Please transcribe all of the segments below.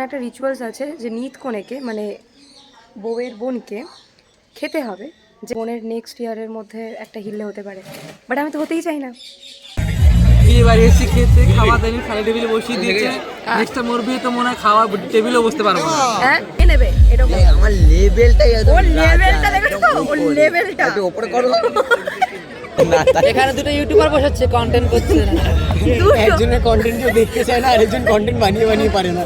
একটা রিচুয়ালস আছে যে নিত কনেকে মানে বউয়ের বোনকে খেতে হবে, যে বোনের নেক্সট ইয়ারের মধ্যে একটা হিল্লে হতে পারে। বাট আমি তো হতেই চাই না। বিয়ে বাড়ি এসে খেতে খাওয়া দানি খালি টেবিলে বসিয়ে দিয়েছে, নেক্সটটা মরবি তো মনে হয় খাওয়া টেবিলেও বসতে পারবো না। হ্যাঁ কে নেবে এরকম? আমার লেভেলটাই এত ওর লেভেলটা দেখো তো, ওর লেভেলটা একটু উপরে করো না। এখানে দুটো ইউটিউবার বসাচ্ছে, কন্টেন্ট করছে না। একজনের কন্টেন্ট কেউ দেখতে চায় না, আরেকজন কন্টেন্ট বানিয়ে বানিয়ে পারে না।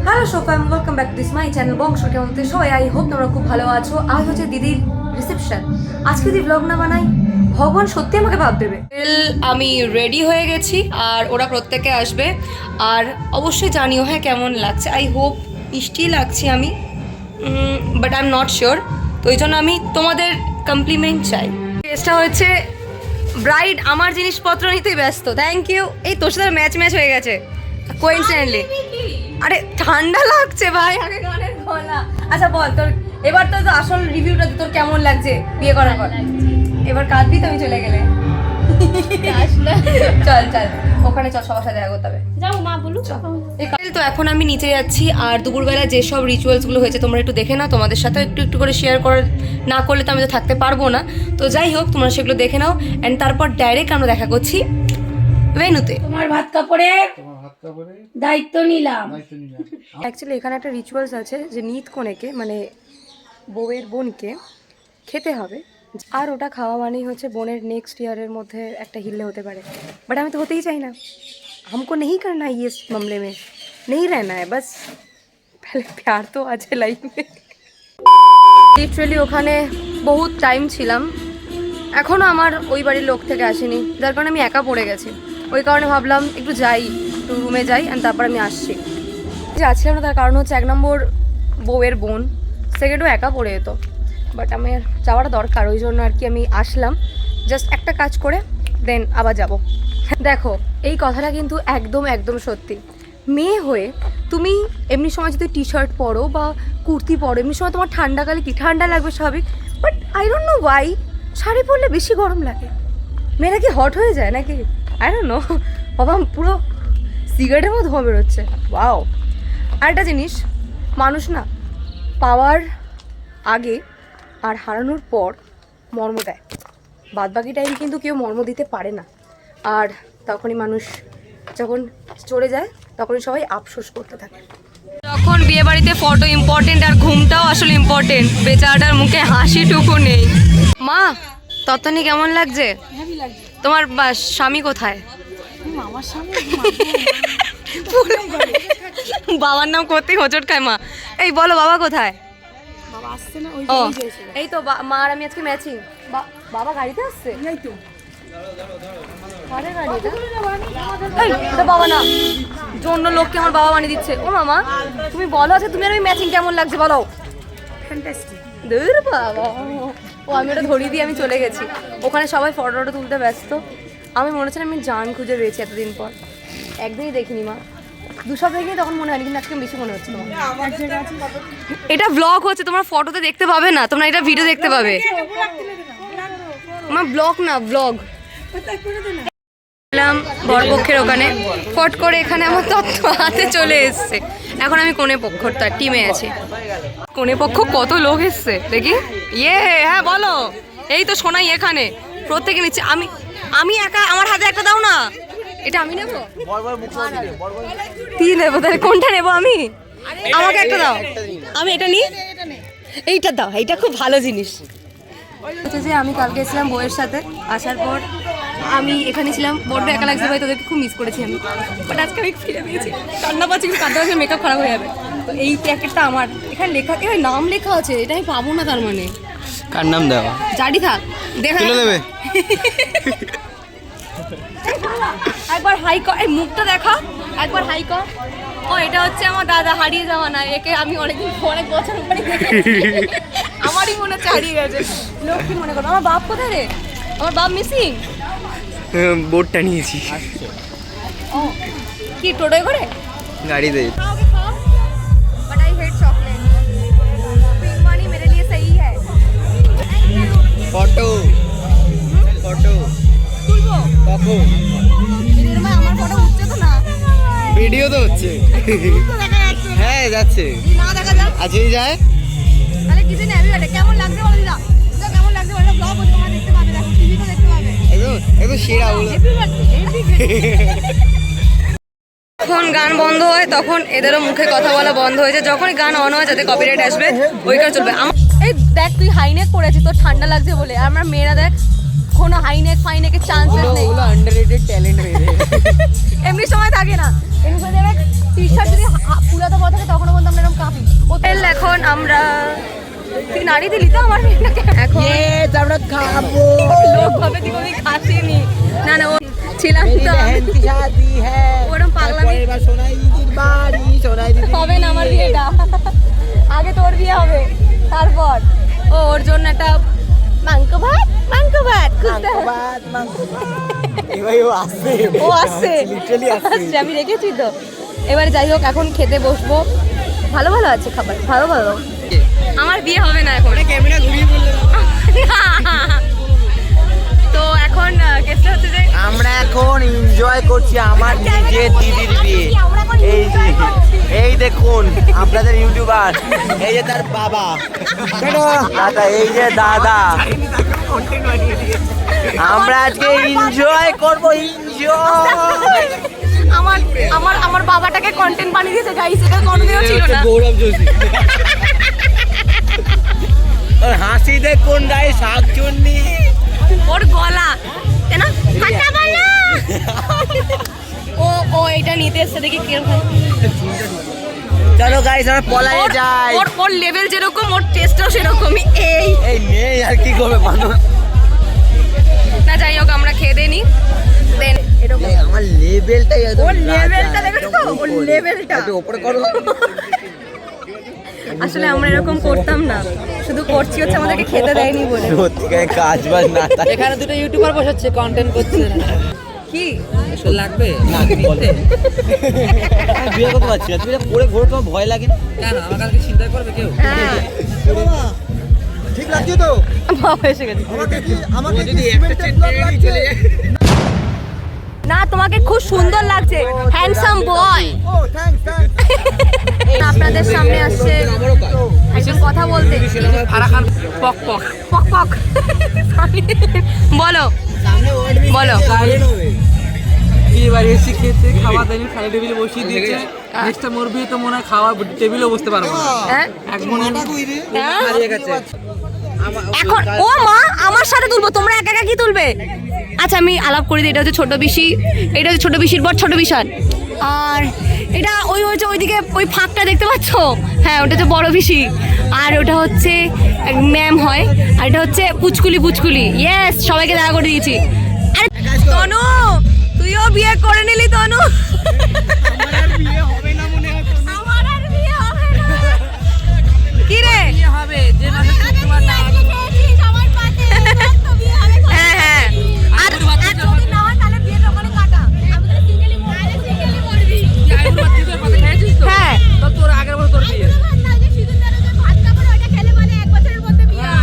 হ্যালো সবাই, welcome back to this my channel বংশ। কেমন তো সবাই? আই হোপ তোমরা খুব ভালো আছো। আজ হচ্ছে দিদির রিসেপশন। আজকে যদি ব্লগ না বানাই ভগবান সত্যি আমাকে ভাব দেবে। আমি রেডি হয়ে গেছি আর ওরা প্রত্যেকে আসবে। আর অবশ্যই জানিও হ্যাঁ কেমন লাগছে। আই হোপ মিষ্টি লাগছি আমি, but I am not sure. তো ওই জন্য আমি তোমাদের কমপ্লিমেন্ট চাই। কেসটা হচ্ছে ব্রাইড আমার জিনিসপত্র নিতেই ব্যস্ত। Thank you. এই তোর সাথে ম্যাচ হয়ে গেছে কোইন্সিডেন্টলি। আরে ঠান্ডা লাগছে ভাই, আগে গানের গলা। আচ্ছা বল তোর এবার তো আসল রিভিউটা তোর কেমন লাগছে বিয়ে করার পর? এবার কাঁদবি তো আমি চলে গেলে। চল চল ওখানে চল, সবার সাথে দেখা করতে হবে। যাও মা বলু। তো এখন আমি নিচে যাচ্ছি আর দুপুরবেলা যেসব রিচুয়ালসগুলো হয়েছে তোমরা একটু দেখে নাও। তোমাদের সাথে একটু একটু করে শেয়ার করে না করলে তো আমি তো থাকতে পারবো না। তো যাই হোক তোমরা সেগুলো দেখে নাও অ্যান্ড তারপর ডাইরেক্ট আমরা দেখা করছি ভেন্যুতে। তোমার ভাত কাপড়ের দায়িত্ব নিলাম। অ্যাকচুয়ালি এখানে একটা রিচুয়ালস আছে যে নিত কনেকে মানে বউয়ের বোনকে খেতে হবে, আর ওটা খাওয়া মানেই হচ্ছে বোনের নেক্সট ইয়ারের মধ্যে একটা হিল্লে হতে পারে। বাট আমি তো হতেই চাই না। हमको नहीं करना है ये इस मामले में, नहीं रहना है, बस पहले प्यार तो आ जाए लाइफ में। লিটারালি ওখানে বহুত টাইম ছিলাম, এখনও আমার ওই বাড়ির লোক থেকে আসেনি, যার কারণে আমি একা পড়ে গেছি। ওই কারণে ভাবলাম একটু যাই, একটু রুমে যাই অ্যান্ড তারপর আমি আসছি। যাচ্ছিলাম না তার কারণ হচ্ছে 1 নম্বর বউয়ের বোন, সেকেন্ডও একা পড়ে যেত। বাট আমার যাওয়াটা দরকার, ওই জন্য আর কি আমি আসলাম জাস্ট একটা কাজ করে দেন আবার যাব। দেখো এই কথাটা কিন্তু একদম একদম সত্যি। মেয়ে হয়ে তুমি এমনি সময় যদি টি শার্ট পরো বা কুর্তি পরো, এমনি সময় তোমার ঠান্ডাকালে কি ঠান্ডা লাগবে স্বাভাবিক, but I don't know Y sari পরলে বেশি গরম লাগে। মেয়েরা কি হট হয়ে যায় নাকি? I don't know. বাবা পুরো সিগারেটের মতো ধোঁয়া বেরোচ্ছে। ওয়াও। আরেকটা জিনিস, মানুষ না পাওয়ার আগে আর হারানোর পর মর্ম দেয়, বাদবাকি টাইম কিন্তু কেউ মর্ম দিতে পারে না। আর তখনই মানুষ যখন চলে যায় তখনই সবাই আফসোস করতে থাকে। যখন বিয়ে বাড়িতে ফটো ইম্পর্টেন্ট আর ঘুমটাও আসলে ইম্পর্টেন্ট, বেচারাটার মুখে হাসিটুকু নেই। মা তত্ত্বানি কেমন লাগছে? তোমার স্বামী কোথায়? বাবার নাম করতেই হোঁচট খায় মা। এই বলো বাবা কোথায়? ও এই তো মা আর আমি আজকে ম্যাচিং। বাবা গাড়িতে আসছে? বাবা না জন্য লোককে আমার বাবা বানিয়ে দিচ্ছে। ও মামা তুমি বলো, আচ্ছা তুমি আর আমি ম্যাচিং কেমন লাগছে বলো? দূর বাবা। ও আমি ওটা ধরিয়ে দিয়ে আমি চলে গেছি। ওখানে সবাই ফটো তুলতে ব্যস্ত। আমি মনে হচ্ছে আমি জান খুঁজে পেয়েছি এতদিন পর। একদিনই দেখিনি মা, 2 সপ্তাহ দেখিনি, তখন মনে হয়নি, কিন্তু আজকে বেশি মনে হচ্ছে। এটা ব্লগ হচ্ছে, তোমরা ফটোতে দেখতে পাবে না, তোমরা এটা ভিডিও দেখতে পাবে। আমার ব্লগ না ব্লগ। বরপক্ষের ওখানে ফট করে এখানে আমার তত্ত্ব হাতে চলে এসছে। এখন আমি কোণে পক্ষটা টিমে আছি। কোণে পক্ষ কত লোক এসছে দেখি। ইয়ে হ্যাঁ বলো। এই তো শোনাই এখানে প্রত্যেকে নিচ্ছে। আমি একা, আমার হাতে একটা দাও না। এটা আমি নেবো? কি নেবো তাহলে? কোনটা নেবো আমি? আমাকে একটা দাও। আমি এটা নিই। এইটা দাও, এইটা খুব ভালো জিনিস। হচ্ছে যে আমি কালকে এসেছিলাম বউয়ের সাথে, আসার পর আমি এখানে ছিলাম, বড্ড একা লাগছে ভাই, তোদেরকে খুব মিস করেছি আমি। বাট আজকে আমি ফিরে পেয়েছি, কান্না পাচ্ছি, কিন্তু কাঁদতে পারছি, মেকআপ খারাপ হয়ে যাবে। তো এই প্যাকেটটা আমার, এখানে লেখা, এখানে নাম লেখা আছে, এটা আমি পাবো না তার মানে? কার নাম দেওয়া? জানি থাক, দেখা দেবে। একবার হাই কর, এই মুখটা দেখা, একবার হাই কর। ও এটা হচ্ছে আমার দাদা, হারিয়ে যাওয়া না, একে আমি অনেক বছর পরে আমারই মনে হচ্ছে হারিয়ে গেছে। লক্ষ্মী মনে করো। আমার বাপ কোথায় রে? আমার বাপ মিসিং। বোর্ডটা নিয়েছি। ও কি টোটোয় করে? গাড়িতে। But I hate chocolate, pink वाली मेरे लिए सही है। ফটো তুলবো কখন? আমার ফটো ভিডিও তো হচ্ছে। হ্যাঁ যাচ্ছে। না দেখা যাক আজকেই যায়। তাহলে কিছু নেই কেমন লাগছে বলো দিদা কেমন লাগছে বলো ব্লগ তোমরা দেখতে পাবে দেখো টিভি তো দেখতে পাবে একদম একদম সেরা হলো। যখন গান বন্ধ হয় তখন এদেরও মুখে কথা বলা বন্ধ হয়ে যায়, যখনই গান অন হয় যাতে কপিরাইট আসবে ওইটা চলবে। এই দেখ তুই হাইনেক পড়েছিস তোর ঠান্ডা লাগছে বলে, আমরা মেয়েরা দেখ কোনো হাইনেক ফাইনেকের চান্সেস নেই, ওগুলো আন্ডাররেটেড ট্যালেন্ট হয়ে যায়। এমনি সময় থাকে না, এমনি সময় দেখ টি শার্ট যদি পুরাতো পর থাকে তখনও বলতাম এরকম কাঁপি। এখন আমরা তুই নাড়ি দিলি তো আমার মেয়েটাকে, এখন আমরা খাবো। লোক ভাবে তুই কোনোদিন খাসিনি। না না ও ছিলাম তো ওরম পাগলামি হবে না আমার বিয়েটা, আগে তোর বিয়ে হবে তারপর ও ওর জন্য একটা মাংস ভাত খুঁজতে হবে। ও আসছে আসছে আমি রেখেছি তো। এবারে যাই হোক এখন খেতে বসবো, ভালো ভালো আছে খাবার, ভালো ভালো। আমার বিয়ে হবে না এখন, ক্যামেরা ঘুরিয়ে বললে তো এখন কেসটা হচ্ছে যে আমরা এখন এনজয় করছি আমার নিজের দিদির বিয়ে। এই যে এই দেখুন আপনাদের ইউটিউবার, এই যে তার বাবা দাদা, এই যে দাদা, আমরা আজকে এনজয় করবো। এনজয় আমার আমার আমার বাবাটাকে কন্টেন্ট বানিয়ে দিয়েছে গাইস, এটা কোনোদিনও ছিল না। গৌরব যোশী ওর হাসি দেখুন গায়ে শাকচুন্নি, ওর গলা কেন ফাটা বলো ও ও এটা নিতে এসে দেখি কিরকম। চলো গাইস আমরা পলায়ে যাই। ওর ওর লেভেল যেরকম ওর টেস্টও সেরকমই। এই এই নেই আর কি করবে মানুষ। না যাই হোক আমরা খেয়ে দেনি দেন এরকম এই আমার লেভেলটাই একদম ওর লেভেলটা দেখো তো, ওর লেভেলটা একটু উপরে করো। আসলে আমরা এরকম করতাম না, শুধু করছি হচ্ছে আমাদেরকে খেতে দেয়নি বলে। সত্যিকার কাজ বাজ না থাকে। এখানে দুটো ইউটিউবার বসাচ্ছে, কন্টেন্ট করছে। কি এসব লাগবে না বলে বিয়ে করতে পারছি না, তুমি পরে ঘোরো তোমার ভয় লাগে না? কেন আমার কাছে চিন্তা করবে কেউ? হ্যাঁ ঠিক লাগছে তো? বাবা এসে গেছে। আমাকে যদি একটা চেন চলে যায়। না তোমাকে খুব সুন্দর লাগছে, হ্যান্ডসাম বয়। ও থ্যাঙ্কস। আপনাদের সামনে আসছে একজন কথা বলতে। ফারাখান পক পক পক পক বলো বলো। বিয়ে বাড়ি এসে খেতে খাওয়া দেয়নি, খালি টেবিলে বসিয়ে দিয়েছে। নেক্সট মোর বিয়ে তো মনে হয় খাওয়া টেবিলেও বসতে পারবো না। হ্যাঁ এক মনে হ্যাঁ? হারিয়ে গেছে। এখন ও মা আমার সাথে তুলবো, তোমরা একা একা কি তুলবে? আচ্ছা আমি আলাপ করে দিই, এটা হচ্ছে ছোট পিসি, এটা হচ্ছে ছোট পিসির বর ছোট পিসার, আর এটা ওই হচ্ছে ওইদিকে ওই ফাঁকটা দেখতে পাচ্ছ, হ্যাঁ ওটা হচ্ছে বড় পিসি, আর ওটা হচ্ছে ম্যাম হয়, আর এটা হচ্ছে পুচকুলি পুচকুলি। ইয়েস সবাইকে দেখা করে দিয়েছি। আরে তনু তুইও বিয়ে করে নিলি তনু। আমার আর বিয়ে হবে না। কি রে হবে যে মাসে তোমার না হ্যাঁ হ্যাঁ আর যদি না হয় তাহলে বিয়েটা ওখানে কাটা, আমি তো সিঙ্গেলি মরবি। হ্যাঁ তো তোর আগের বছর তোর বিয়ে,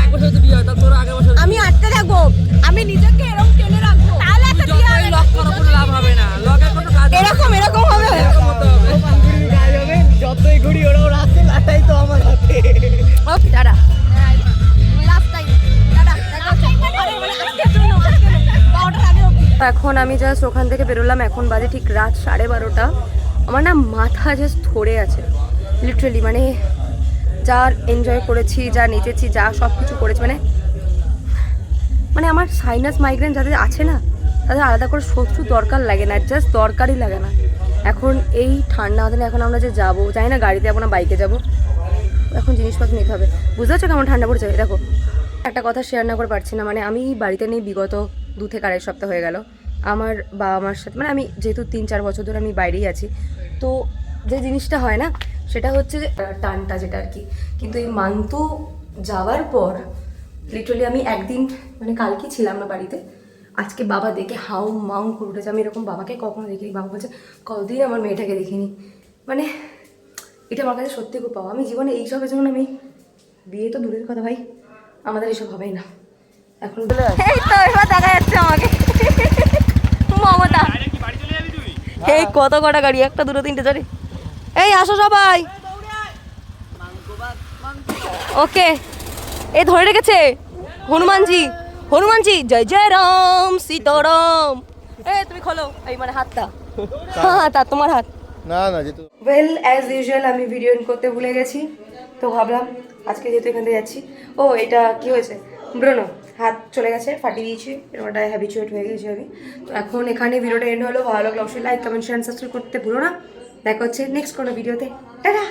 এক বছর তো বিয়ে হয়, তো তোর আগের বছর আমি আটকে থাকবো, আমি নিজেকে এরকম টেনে রাখবো, তাহলে একটা বিয়ে যতই হবে। লক করো কোনো লাভ হবে না, লকের কোনো কাজ এরকম এরকম হবে। এরকম হতে হবে। যতই ঘুরি ওরাও রাখতে লাটাই তো আমার হাতে। ওকে টাটা লাস্ট টাইম টাটা। এখন আমি জাস্ট ওখান থেকে বেরোলাম, এখন বাজে ঠিক রাত 12:30। আমার না মাথা জাস্ট ধরে আছে লিটারেলি, মানে যা এনজয় করেছি, যা নেচেছি, যা সব কিছু করেছি, মানে আমার সাইনাস মাইগ্রেন যাদের আছে না তাদের আলাদা করে শত্রু দরকার লাগে না, জাস্ট দরকারই লাগে না। এখন এই ঠান্ডা দিনে এখন আমরা যে যাবো, জানি না গাড়িতে যাবো না বাইকে যাবো, এখন জিনিসপত্র নিতে হবে। বুঝতে পারছো কেমন ঠান্ডা পড়েছে? দেখো একটা কথা শেয়ার না করে পারছি না, মানে আমি বাড়িতে নেই বিগত 2 থেকে 2.5 সপ্তাহ হয়ে গেল। আমার বাবা মার সাথে, মানে আমি যেহেতু 3-4 বছর ধরে আমি বাইরেই আছি, তো যে জিনিসটা হয় না সেটা হচ্ছে যে টানটা যেটা আর কি। কিন্তু এই মান্তু যাওয়ার পর লিটারালি আমি একদিন, মানে কালকে ছিলাম না বাড়িতে, আজকে বাবা দেখে হাউ মাউ করে উঠেছে। আমি এরকম বাবাকে কখনো দেখিনি, বাবা বলছে কতদিন আমার মেয়েটাকে দেখিনি। মানে এটা আমার কাছে সত্যি খুব পাওয়া। আমি জীবনে এইসবের জন্য আমি বিয়ে তো দূরের কথা ভাই, আমাদের এসব হবেই না এখন। এই তো এবার দেখা যাচ্ছে আমাকে মমতা। এই কত কটা গাড়ি, একটা দুটো তিনটে চারি, এই আসো সবাই। ওকে, এই ধরে রেখেছে হনুমানজি, হনুমানজি জয় জয় রাম সীতারাম। তুমি খোলো এই মানে হাতটা, হ্যাঁ তা তোমার হাত। না না যেহেতু ওয়েল অ্যাজ ইউজুয়াল আমি ভিডিও এন্ড করতে ভুলে গেছি, তো ভাবলাম আজকে যেহেতু এখান থেকে যাচ্ছি। ও এটা কি হয়েছে, ব্রোনো হাত চলে গেছে, ফাটিয়ে দিয়েছি, ওটা হ্যাবিচুয়েট হয়ে গেছি আমি। তো এখন এখানে ভিডিওটা এন্ড হলো। ভালো লাগলে অবশ্যই লাইক কমেন্ট শেয়ার সাবস্ক্রাইব করতে ভুলো না। দেখা হচ্ছে নেক্সট কোনো ভিডিওতে। টাটা।